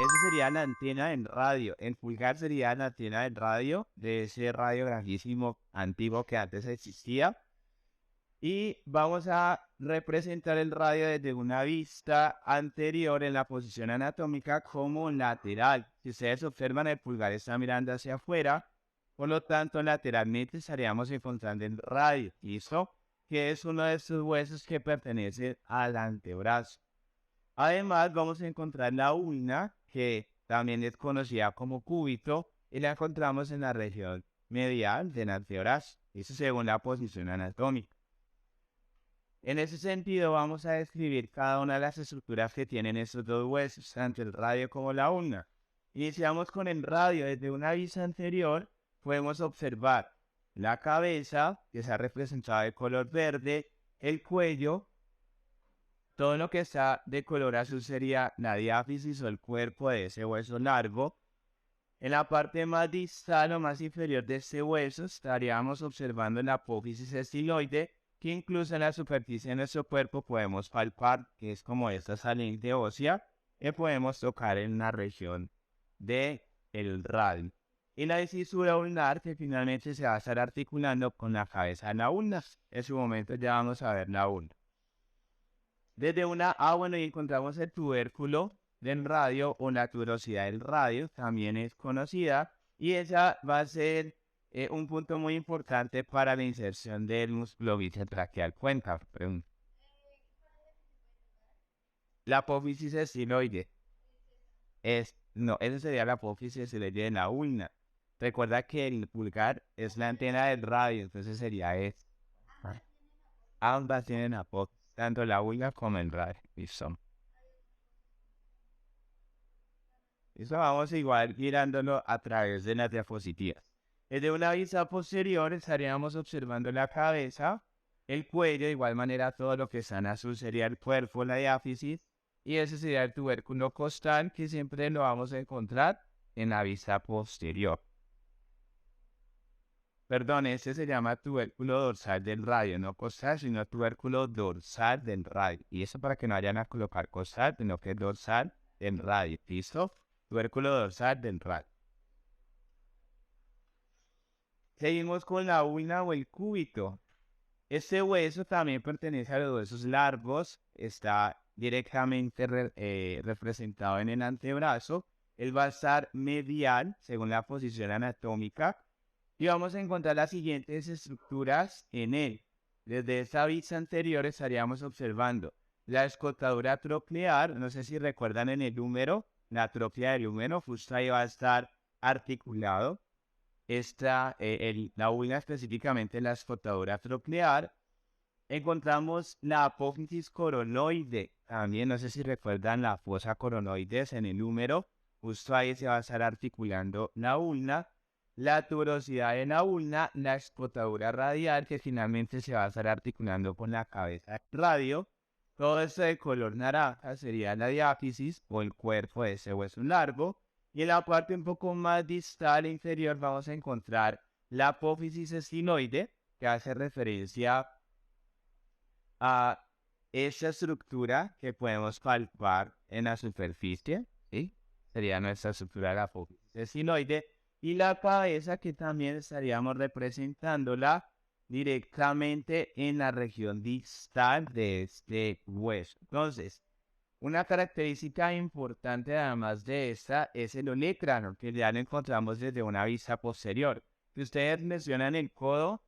esa sería la antena en radio. El pulgar sería la antena en radio de ese radio grandísimo antiguo que antes existía. Y vamos a representar el radio desde una vista anterior en la posición anatómica como lateral. Si ustedes observan, el pulgar está mirando hacia afuera, por lo tanto, lateralmente estaríamos encontrando el radio. ¿Listo? Que es uno de estos huesos que pertenece al antebrazo. Además, vamos a encontrar la ulna, que también es conocida como cúbito, y la encontramos en la región medial del antebrazo. Eso según la posición anatómica. En ese sentido, vamos a describir cada una de las estructuras que tienen estos dos huesos, tanto el radio como la ulna. Iniciamos con el radio. Desde una vista anterior, podemos observar la cabeza, que está representada de color verde, el cuello. Todo lo que está de color azul sería la diáfisis o el cuerpo de ese hueso largo. En la parte más distal o más inferior de este hueso estaríamos observando la apófisis estiloide, que incluso en la superficie de nuestro cuerpo podemos palpar, que es como esta saliente ósea, que podemos tocar en la región del radio. Y la incisura ulnar, que finalmente se va a estar articulando con la cabeza de la ulna. En su momento ya vamos a ver la ulna. Desde una, bueno, y encontramos el tubérculo del radio o la tuberosidad del radio, también es conocida, y esa va a ser un punto muy importante para la inserción del músculo bíceps braquial. Cuenta, pregunta. La apófisis estiloide no, esa sería la apófisis estiloide de la ulna. Recuerda que el pulgar es la antena del radio, entonces sería esto. Ambas tienen apófisis, tanto la ulna como el radio. Listo. Eso vamos igual mirándolo a través de las diapositivas. Desde una vista posterior estaríamos observando la cabeza, el cuello, de igual manera todo lo que está en azul sería el cuerpo, la diáfisis, y ese sería el tubérculo costal, que siempre lo vamos a encontrar en la vista posterior. Perdón, este se llama tubérculo dorsal del radio, no costal, sino tubérculo dorsal del radio. Y eso para que no vayan a colocar costal, sino que es dorsal del radio. ¿Listo? Tubérculo dorsal del radio. Seguimos con la ulna o el cúbito. Este hueso también pertenece a los huesos largos, está directamente representado en el antebrazo. Él va a estar medial según la posición anatómica y vamos a encontrar las siguientes estructuras en él. Desde esta vista anterior estaríamos observando la escotadura troclear, no sé si recuerdan en el húmero, la troclea del húmero, justo ahí va a estar articulado. La ulna específicamente la escotadura troclear. Encontramos la apófisis coronoide, también no sé si recuerdan la fosa coronoides en el húmero, justo ahí se va a estar articulando la ulna, la tuberosidad de la ulna, la escotadura radial que finalmente se va a estar articulando con la cabeza del radio. Todo esto de color naranja sería la diáfisis o el cuerpo de ese hueso largo. Y en la parte un poco más distal e inferior vamos a encontrar la apófisis estinoide, que hace referencia a esta estructura que podemos palpar en la superficie, ¿sí? Sería nuestra estructura de la apófisis estinoide. Y la cabeza que también estaríamos representándola directamente en la región distal de este hueso. Entonces, una característica importante además de esta es el olecrano, que ya lo encontramos desde una vista posterior. Si ustedes mencionan el codo,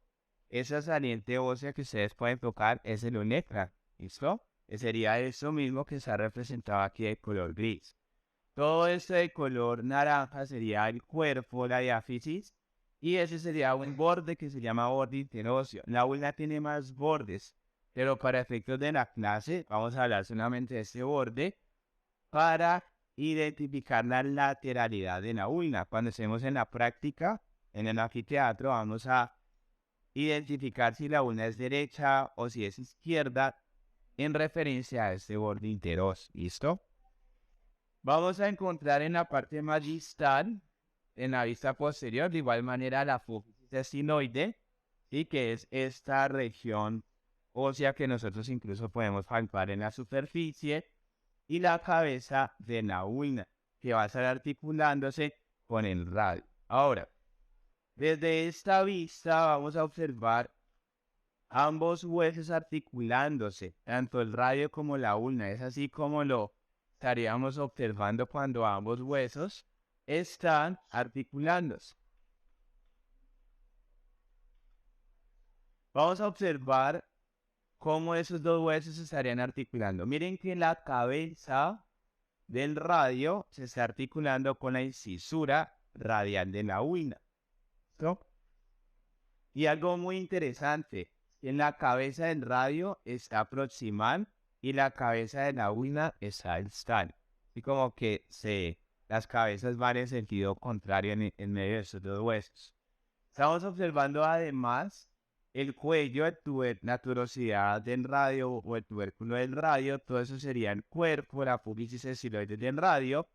esa saliente ósea que ustedes pueden tocar es el olecrano, ¿listo? Sería eso mismo que está representado aquí de color gris. Todo esto de color naranja sería el cuerpo, la diáfisis, y ese sería un borde que se llama borde interóseo. La ulna tiene más bordes, pero para efectos de la clase vamos a hablar solamente de este borde para identificar la lateralidad de la ulna. Cuando estemos en la práctica, en el anfiteatro, vamos a identificar si la ulna es derecha o si es izquierda en referencia a este borde interóseo. ¿Listo? Vamos a encontrar en la parte más distal, en la vista posterior, de igual manera la apófisis estinoide, ¿sí? Que es esta región ósea que nosotros incluso podemos palpar en la superficie, y la cabeza de la ulna, que va a estar articulándose con el radio. Ahora, desde esta vista vamos a observar ambos huesos articulándose, tanto el radio como la ulna. Es así como lo estaríamos observando cuando ambos huesos están articulándose. Vamos a observar cómo esos dos huesos se estarían articulando. Miren que la cabeza del radio se está articulando con la incisura radial de la ulna. ¿No? Y algo muy interesante, en la cabeza del radio está proximal y la cabeza de la ulna está distal. Y como que las cabezas van en sentido contrario en medio de estos dos huesos. Estamos observando además el cuello, la tuberosidad del radio o el tubérculo del radio. Todo eso sería el cuerpo, la apófisis estiloides del radio.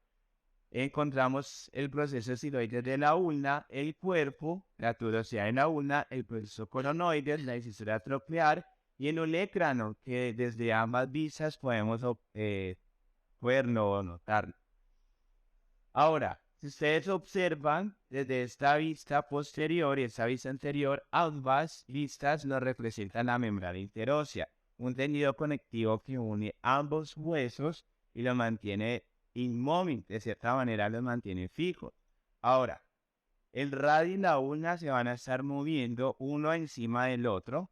Encontramos el proceso estiloides de la ulna, el cuerpo, la tuberosidad de la ulna, el proceso coronoides, la incisura troclear y el olecrano, que desde ambas vistas podemos verlo o notarlo. Ahora, si ustedes observan desde esta vista posterior y esta vista anterior, ambas vistas nos representan la membrana interósea, un tejido conectivo que une ambos huesos y los mantiene inmóvil, de cierta manera los mantiene fijos. Ahora, el radio y la ulna se van a estar moviendo uno encima del otro.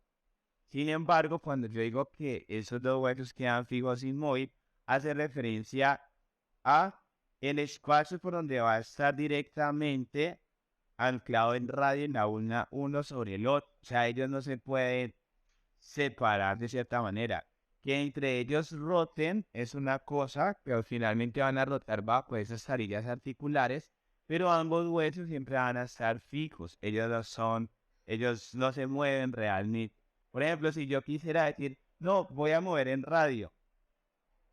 Sin embargo, cuando yo digo que esos dos huesos quedan fijos inmóviles, hace referencia a el espacio por donde va a estar directamente anclado el radio y la ulna uno sobre el otro. O sea, ellos no se pueden separar de cierta manera. Que entre ellos roten es una cosa, pero finalmente van a rotar bajo esas arillas articulares, pero ambos huesos siempre van a estar fijos. Ellos no se mueven realmente. Por ejemplo, si yo quisiera decir, no, voy a mover en radio,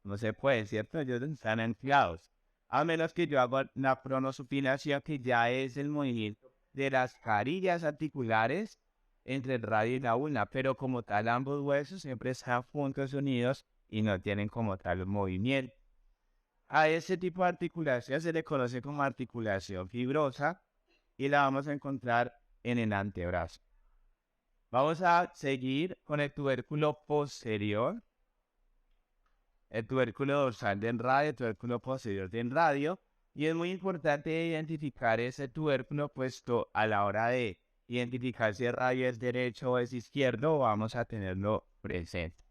no se puede, ¿cierto? Ellos están anclados. A menos que yo haga la pronosupinación, que ya es el movimiento de las carillas articulares entre el radio y la ulna, pero como tal ambos huesos siempre están juntos unidos y no tienen como tal movimiento. A este tipo de articulación se le conoce como articulación fibrosa y la vamos a encontrar en el antebrazo. Vamos a seguir con el tubérculo posterior, el tubérculo dorsal del radio, el tubérculo posterior del radio, y es muy importante identificar ese tubérculo, puesto a la hora de identificar si el radio es derecho o es izquierdo, vamos a tenerlo presente.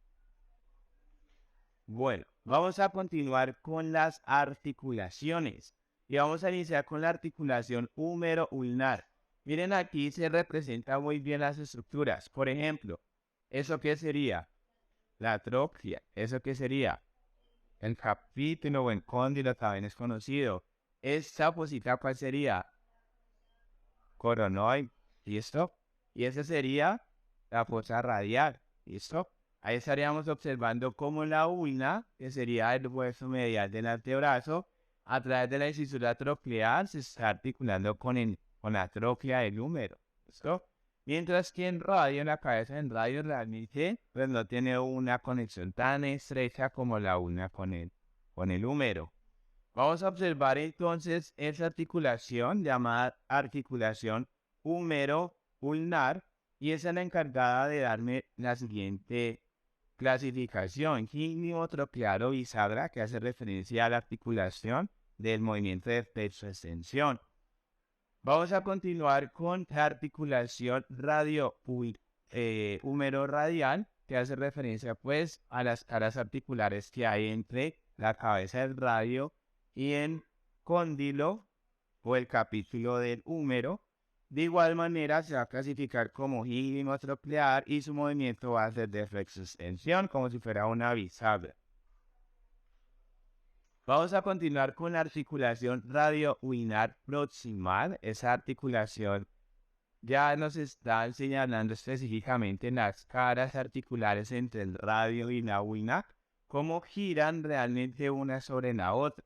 Bueno, vamos a continuar con las articulaciones y vamos a iniciar con la articulación húmero-ulnar. Miren, aquí se representan muy bien las estructuras. Por ejemplo, ¿eso qué sería? La trochlea. ¿Eso qué sería? El capítulo o el cóndilo también es conocido. Esta cosita, ¿cuál sería? Coronoide. ¿Listo? Y esa sería la fosa radial. ¿Listo? Ahí estaríamos observando cómo la ulna, que sería el hueso medial del antebrazo, a través de la incisura troclear se está articulando con la trochlea del húmero. ¿Listo? Mientras que en radio, en la cabeza del radio, realmente pues no tiene una conexión tan estrecha como la ulna con el húmero. Vamos a observar entonces esa articulación llamada articulación húmero-ulnar, y esa es la encargada de darme la siguiente clasificación: gíneo troclear o bisagra, que hace referencia a la articulación del movimiento de flexo-extensión. Vamos a continuar con la articulación húmero-radial, que hace referencia pues a las caras articulares que hay entre la cabeza del radio y el cóndilo o el capítulo del húmero. De igual manera se va a clasificar como gíneo troclear y su movimiento va a ser de flexo-extensión, como si fuera una bisagra. Vamos a continuar con la articulación radio-ulnar proximal. Esa articulación ya nos está señalando específicamente en las caras articulares entre el radio y la ulna, cómo giran realmente una sobre la otra.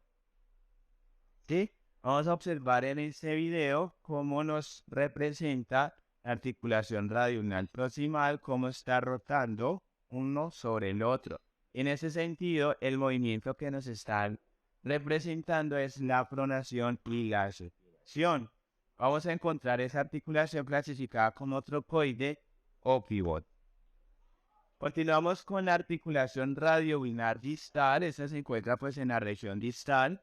¿Sí? Vamos a observar en este video cómo nos representa la articulación radio-ulnar proximal, cómo está rotando uno sobre el otro. En ese sentido, el movimiento que nos están representando es la pronación y la supinación. Vamos a encontrar esa articulación clasificada como trocoide o pivote. Continuamos con la articulación radioulnar distal. Esta se encuentra pues en la región distal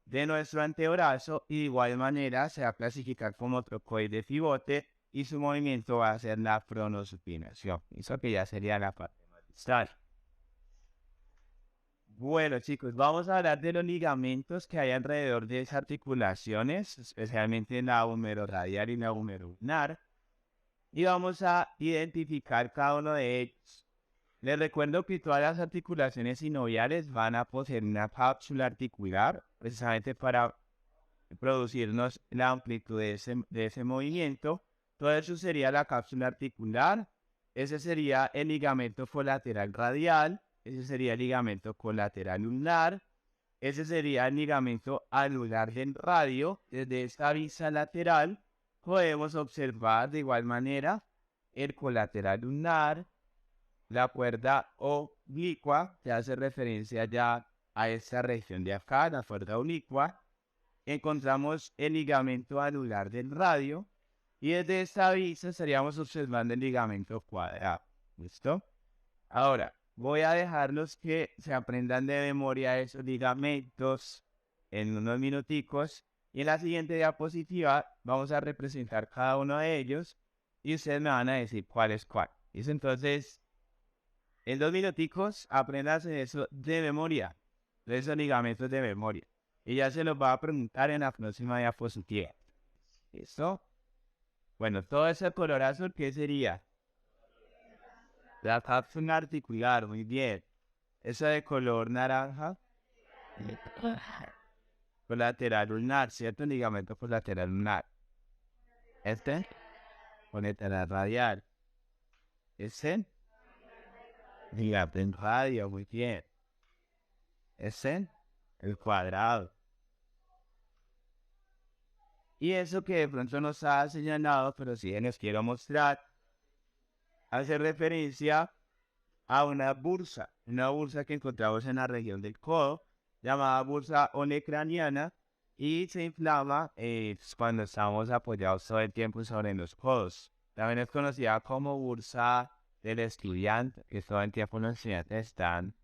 de nuestro antebrazo y de igual manera se va a clasificar como trocoide pivote y su movimiento va a ser la pronosupinación. Eso que ya sería la parte más distal. Bueno, chicos, vamos a hablar de los ligamentos que hay alrededor de esas articulaciones, especialmente la humeroradial y la humerulnar, y vamos a identificar cada uno de ellos. Les recuerdo que todas las articulaciones sinoviales van a poseer una cápsula articular, precisamente para producirnos la amplitud de ese movimiento. Todo eso sería la cápsula articular. Ese sería el ligamento colateral radial. Ese sería el ligamento colateral ulnar. Ese sería el ligamento anular del radio. Desde esta vista lateral podemos observar de igual manera el colateral ulnar, la cuerda oblicua, que hace referencia ya a esta región de acá, la cuerda oblicua. Encontramos el ligamento anular del radio y desde esta vista estaríamos observando el ligamento cuadrado. ¿Listo? Ahora, voy a dejarlos que se aprendan de memoria esos ligamentos en unos minuticos y en la siguiente diapositiva vamos a representar cada uno de ellos y ustedes me van a decir cuál es cuál. ¿Listo? Entonces, en 2 minuticos apréndanse eso de memoria, de esos ligamentos de memoria. Y ya se los va a preguntar en la próxima diapositiva. ¿Listo? Bueno, todo ese color azul, ¿qué sería? La cápsula articular, muy bien. Esa de color naranja, colateral ulnar, ¿cierto? Ligamento colateral ulnar. Este, colateral radial. Este, ligamento radio, muy bien. Este, el cuadrado. Y eso que de pronto nos ha señalado, pero sí les quiero mostrar, hace referencia a una bursa que encontramos en la región del codo, llamada bursa olecraniana, y se inflama cuando estamos apoyados todo el tiempo sobre los codos. También es conocida como bursa del estudiante, que todo el tiempo los estudiantes están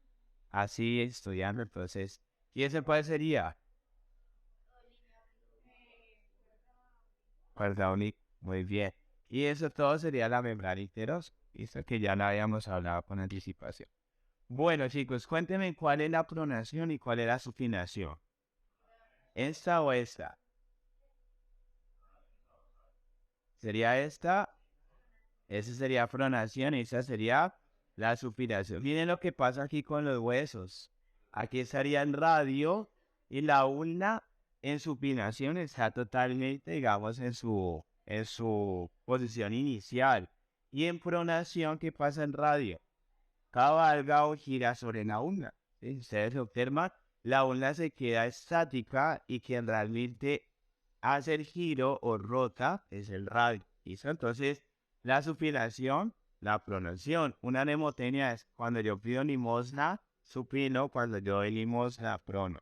así estudiando, entonces, ¿y ese cuál sería? Perdón, muy bien. Y eso todo sería la membrana icterosa, visto que ya la habíamos hablado con anticipación. Bueno, chicos, cuéntenme cuál es la pronación y cuál es la supinación. ¿Esta o esta? ¿Sería esta? Esa sería pronación y esa sería la supinación. Miren lo que pasa aquí con los huesos. Aquí estaría el radio y la ulna en supinación está totalmente, digamos, en su posición inicial. Y en pronación, ¿qué pasa en radio? Cabalga o gira sobre la ulna. ¿Sí? Ustedes observan, la ulna se queda estática y quien realmente hace el giro o rota es el radio. ¿Listo? Entonces, la supinación, la pronación. Una mnemotecnia es cuando yo pido limosna, supino, cuando yo doy limosna, prono.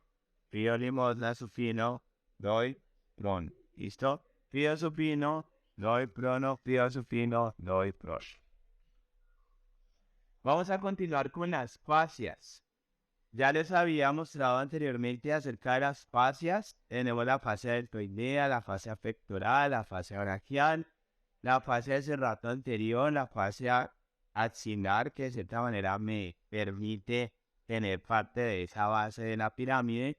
Pido limosna, supino, doy, prono. ¿Listo? Pido supino, doy prono, pido supino, doy prono. Vamos a continuar con las fascias. Ya les había mostrado anteriormente acerca de las fascias. Tenemos la fascia deltoidea, la fascia pectoral, la fascia braquial, la fascia de serrato anterior, la fascia axilar, que de cierta manera me permite tener parte de esa base de la pirámide.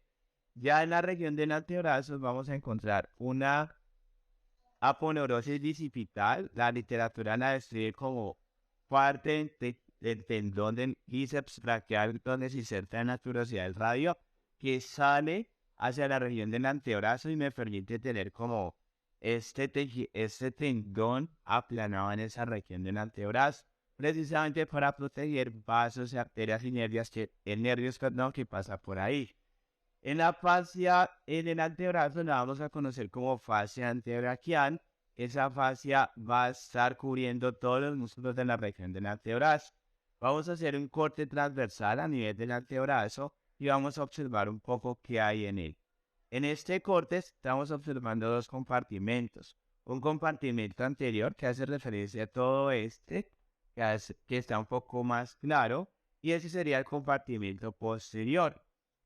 Ya en la región del antebrazo vamos a encontrar una aponeurosis bicipital. La literatura la describe como parte del tendón del bíceps braquial donde se inserta la tuberosidad del radio que sale hacia la región del antebrazo y me permite tener como este tendón aplanado en esa región del antebrazo, precisamente para proteger vasos y arterias y nervios que pasa por ahí. En la fascia, en el antebrazo la vamos a conocer como fascia antebraquial. Esa fascia va a estar cubriendo todos los músculos de la región del antebrazo. Vamos a hacer un corte transversal a nivel del antebrazo y vamos a observar un poco qué hay en él. En este corte estamos observando dos compartimentos. Un compartimento anterior que hace referencia a todo este, que está un poco más claro, y ese sería el compartimento posterior.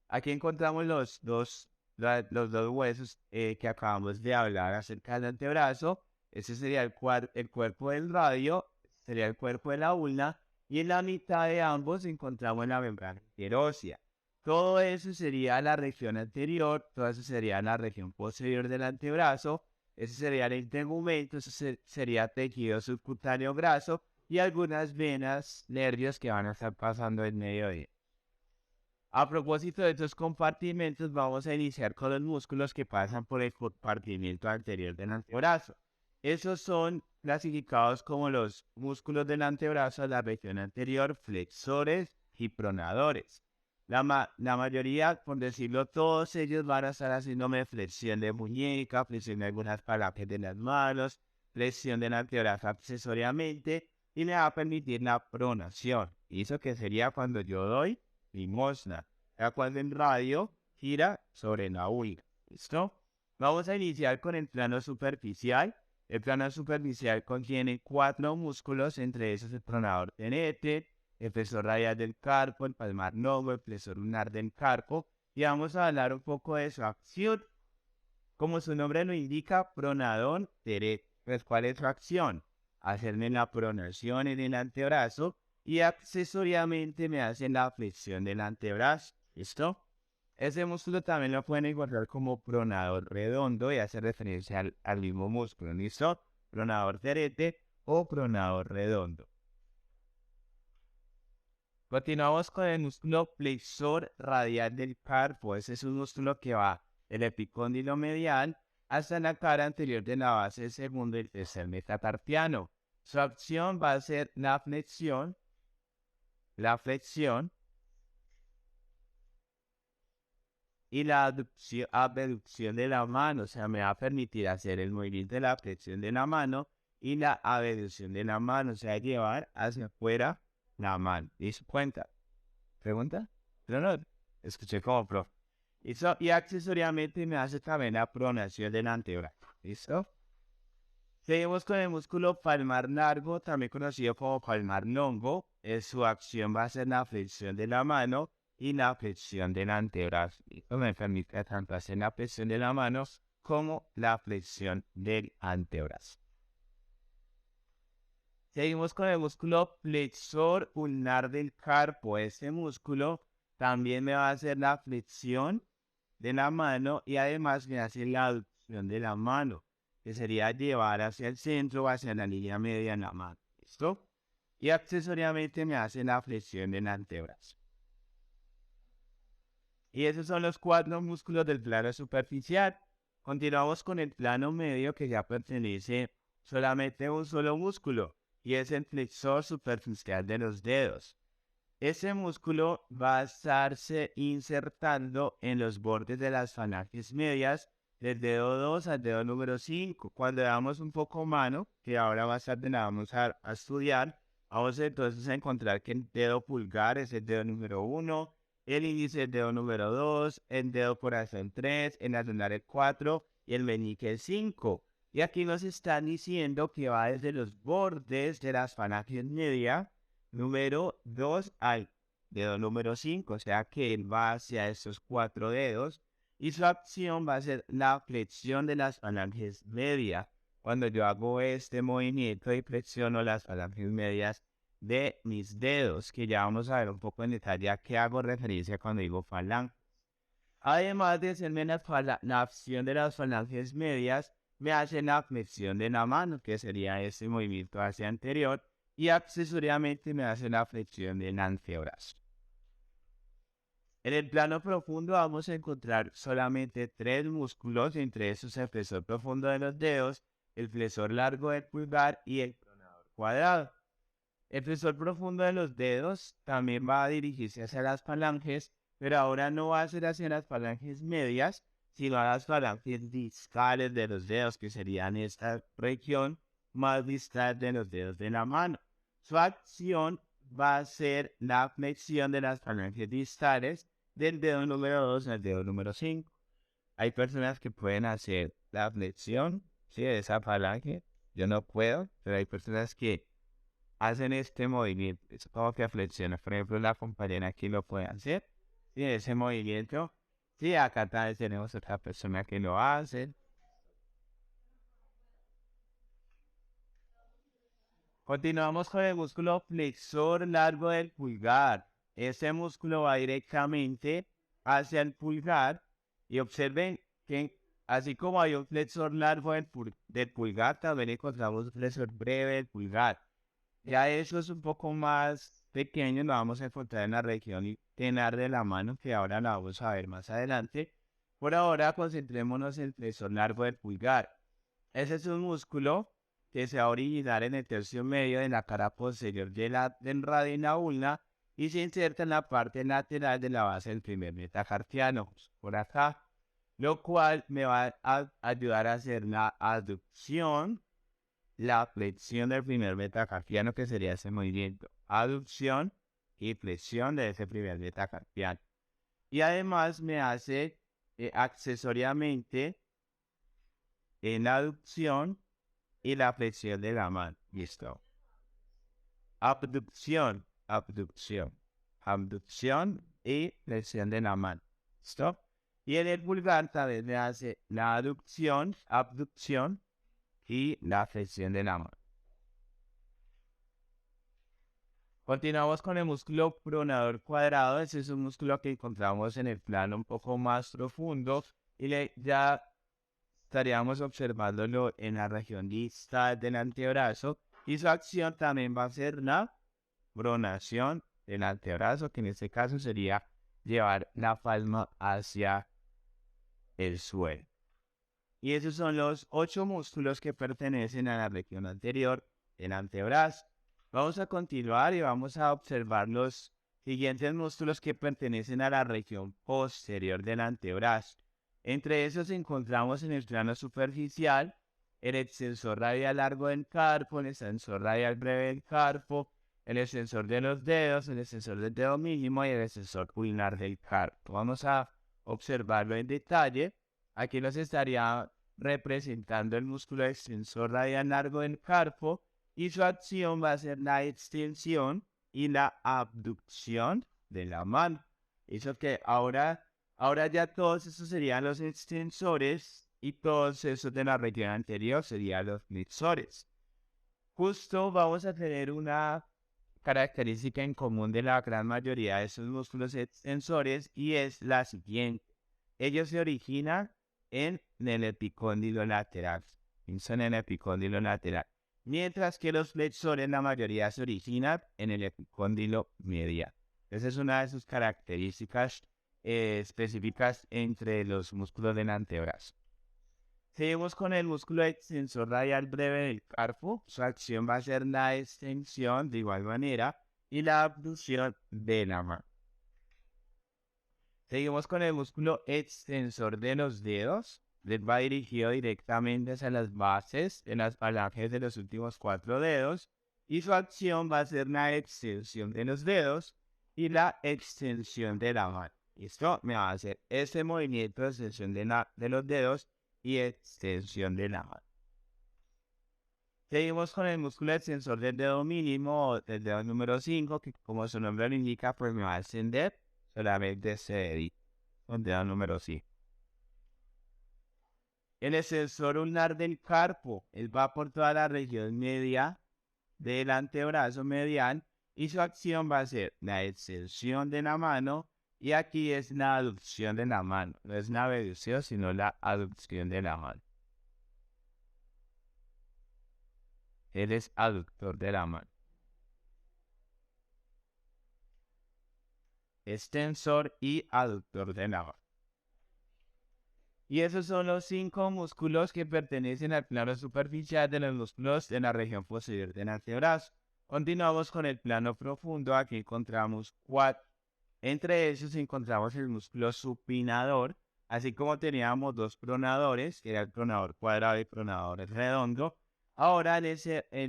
Aquí encontramos los dos huesos que acabamos de hablar acerca del antebrazo. Ese sería el cuerpo del radio, sería el cuerpo de la ulna, y en la mitad de ambos encontramos la membrana interósea. Todo eso sería la región anterior, todo eso sería la región posterior del antebrazo, ese sería el integumento, ese sería tejido subcutáneo graso y algunas venas, nervios que van a estar pasando en medio de él. A propósito de estos compartimentos, vamos a iniciar con los músculos que pasan por el compartimento anterior del antebrazo. Esos son clasificados como los músculos del antebrazo de la región anterior, flexores y pronadores. La mayoría, por decirlo, todos ellos van a estar haciéndome flexión de muñeca, flexión de algunas palancas de las manos, flexión del antebrazo accesoriamente y me va a permitir la pronación. ¿Y eso que sería cuando yo doy limosna? Ya cuando en radio gira sobre la ulna. ¿Listo? Vamos a iniciar con el plano superficial. El plano superficial contiene 4 músculos, entre esos el pronador tenete, el flexor radial del carpo, el palmar longo, el flexor lunar del carpo. Y vamos a hablar un poco de su acción. Como su nombre lo indica, pronador terete. Pues, ¿cuál es su acción? Hacerme la pronación en el antebrazo y accesoriamente me hacen la flexión del antebrazo. ¿Listo? Ese músculo también lo pueden encontrar como pronador redondo y hace referencia al mismo músculo. ¿Listo? Pronador terete o pronador redondo. Continuamos con el músculo flexor radial del carpo. Ese es un músculo que va del epicóndilo medial hasta la cara anterior de la base del segundo y el tercer metatarsiano. Su acción va a ser la flexión y la abducción de la mano. O sea, me va a permitir hacer el movimiento de la flexión de la mano y la abducción de la mano. O sea, llevar hacia afuera la mano. ¿Listo? Cuenta. ¿Pregunta? Pero no, escuché como profe. ¿Listo? Y accesoriamente me hace también la pronación del antebrazo. ¿Listo? Seguimos con el músculo palmar largo, también conocido como palmar longo. Su acción va a ser la flexión de la mano y la flexión del antebrazo. Esto me permite tanto hacer la flexión de la mano como la flexión del antebrazo. Seguimos con el músculo flexor ulnar del carpo. Este músculo también me va a hacer la flexión de la mano y además me hace la aducción de la mano, que sería llevar hacia el centro o hacia la línea media en la mano. ¿Listo? Y accesoriamente me hace la flexión del antebrazo. Y esos son los 4 músculos del plano superficial. Continuamos con el plano medio, que ya pertenece solamente a un solo músculo, y es el flexor superficial de los dedos. Ese músculo va a estarse insertando en los bordes de las falanges medias del dedo 2 al dedo número 5. Cuando damos un poco mano, que ahora más tarde la vamos a estudiar, vamos entonces a encontrar que el dedo pulgar es el dedo número 1, el índice el dedo número 2, el dedo corazón 3, el anular el 4 y el meñique el 5. Y aquí nos están diciendo que va desde los bordes de las falanges medias número 2 al dedo número 5, o sea que él va hacia estos 4 dedos y su acción va a ser la flexión de las falanges medias. Cuando yo hago este movimiento y flexiono las falanges medias de mis dedos, que ya vamos a ver un poco en detalle a qué hago referencia cuando digo falange. Además de hacerme la acción de las falanges medias, me hace la flexión de la mano, que sería este movimiento hacia anterior, y accesoriamente me hace la flexión del antebrazo. En el plano profundo vamos a encontrar solamente 3 músculos, entre esos el flexor profundo de los dedos, el flexor largo del pulgar y el pronador cuadrado. El flexor profundo de los dedos también va a dirigirse hacia las falanges, pero ahora no va a ser hacia las falanges medias, sino a las falanges distales de los dedos, que serían esta región más distal de los dedos de la mano. Su acción va a ser la flexión de las falanges distales del dedo número 2 al dedo número 5. Hay personas que pueden hacer la flexión, ¿sí? De esa falange. Yo no puedo, pero hay personas que hacen este movimiento. Es como que flexionan. Por ejemplo, la compañera aquí lo puede hacer. Sí, ese movimiento. Sí, acá también tenemos otra persona que lo hace. Continuamos con el músculo flexor largo del pulgar. Ese músculo va directamente hacia el pulgar y observen que así como hay un flexor largo del pulgar, también encontramos un flexor breve del pulgar. Ya eso es un poco más pequeño, lo vamos a encontrar en la región tenar de la mano, que ahora la vamos a ver más adelante. Por ahora, concentrémonos en el flexor largo del pulgar. Ese es un músculo que se va a originar en el tercio medio de la cara posterior del radio y la ulna y se inserta en la parte lateral de la base del primer metacarpiano, por acá, lo cual me va a ayudar a hacer la aducción, la flexión del primer metacarpiano, que sería ese movimiento, aducción y flexión de ese primer metacarpiano. Y además me hace accesoriamente en la aducción y la flexión de la mano. Listo. Abducción, abducción, abducción y flexión de la mano. ¿Listo? Y en el pulgar también me hace la aducción, abducción y la flexión de la mano. Continuamos con el músculo pronador cuadrado. Ese es un músculo que encontramos en el plano un poco más profundo y ya estaríamos observándolo en la región distal del antebrazo y su acción también va a ser la pronación del antebrazo, que en este caso sería llevar la palma hacia el suelo. Y esos son los 8 músculos que pertenecen a la región anterior del antebrazo. Vamos a continuar y vamos a observar los siguientes músculos que pertenecen a la región posterior del antebrazo. Entre esos encontramos en el plano superficial el extensor radial largo del carpo, el extensor radial breve del carpo, el extensor de los dedos, el extensor del dedo mínimo y el extensor ulnar del carpo. Vamos a observarlo en detalle. Aquí nos estaría representando el músculo extensor radial largo del carpo y su acción va a ser la extensión y la abducción de la mano. Eso que ahora ya todos esos serían los extensores y todos esos de la región anterior serían los flexores. Justo vamos a tener una característica en común de la gran mayoría de esos músculos extensores y es la siguiente. Ellos se originan en el epicóndilo lateral. Son en el epicóndilo lateral. Mientras que los flexores, la mayoría se originan en el epicóndilo medial. Esa es una de sus características específicas entre los músculos del antebrazo. Seguimos con el músculo extensor radial breve del carpo. Su acción va a ser la extensión de igual manera y la abducción de la mano. Seguimos con el músculo extensor de los dedos. Va dirigido directamente hacia las bases en las falanges de los últimos 4 dedos. Y su acción va a ser la extensión de los dedos y la extensión de la mano. Esto me va a hacer este movimiento de extensión de los dedos y extensión de la mano. Seguimos con el músculo extensor del dedo mínimo o del dedo número 5, que como su nombre lo indica, pues me va a extender solamente ese dedito, el dedo número 5. El extensor ulnar del carpo, él va por toda la región media del antebrazo medial y su acción va a ser la extensión de la mano y aquí es la aducción de la mano. No es la abducción, sino la aducción de la mano. Él es aductor de la mano. Extensor y aductor de la mano. Y esos son los 5 músculos que pertenecen al plano superficial de los músculos de la región posterior del antebrazo. Continuamos con el plano profundo. Aquí encontramos 4. Entre ellos encontramos el músculo supinador, así como teníamos 2 pronadores, que era el pronador cuadrado y el pronador redondo. Ahora en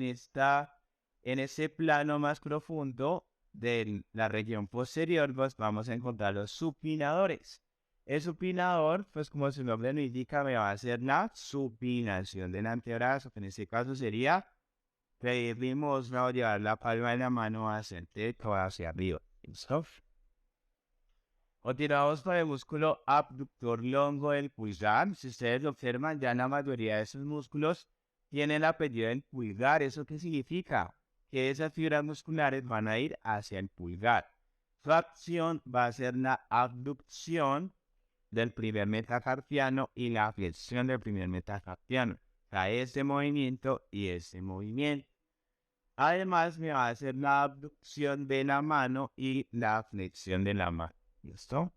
ese plano más profundo de la región posterior, pues vamos a encontrar los supinadores. El supinador, pues como su nombre lo indica, me va a hacer la supinación del antebrazo, que en este caso sería pedir limosna o llevar la palma de la mano hacia el techo o hacia arriba. ¿Listo? Continuamos con el músculo abductor longo del pulgar. Si ustedes lo observan, ya la mayoría de esos músculos tienen el apellido del pulgar. ¿Eso qué significa? Que esas fibras musculares van a ir hacia el pulgar. Su acción va a ser la abducción del primer metacarpiano y la flexión del primer metacarpiano. O sea, este movimiento y este movimiento. Además, me va a hacer la abducción de la mano y la flexión de la mano. ¿Listo?